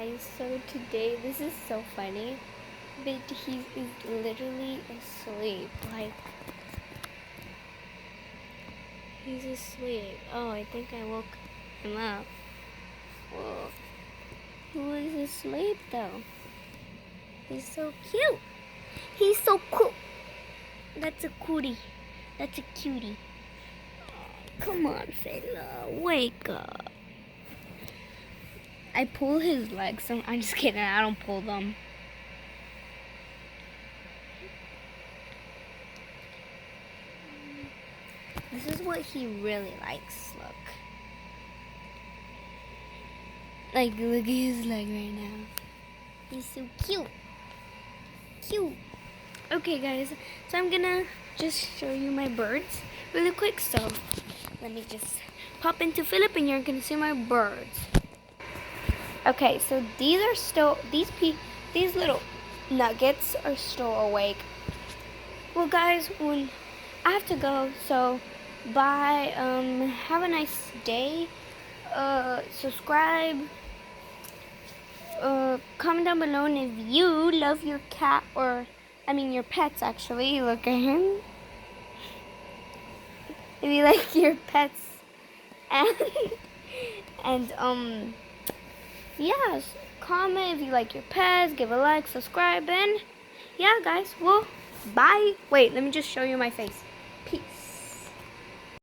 guys, so today this is so funny, but he is literally asleep. Like, he's asleep. Oh, I think I woke him up. Whoa. Who is asleep though? He's so cute. He's so cool. That's a cootie. That's a cutie. Come on, fella, wake up. I pull his legs. So I'm just kidding. I don't pull them. This is what he really likes. Look. Like, look at his leg right now. He's so cute. Cute. Okay, guys. So I'm gonna just show you my birds really quick. So let me just pop into Philip, and you're gonna see my birds. Okay, so these are still these little nuggets are still awake. Well, guys, when I have to go, so bye. Have a nice day. Subscribe. Comment down below, and if you love your cat, or your pets, actually, look at him. If you like your pets, and yeah, comment if you like your pets, give a like, subscribe, and yeah, guys, well, bye. Wait, let me just show you my face.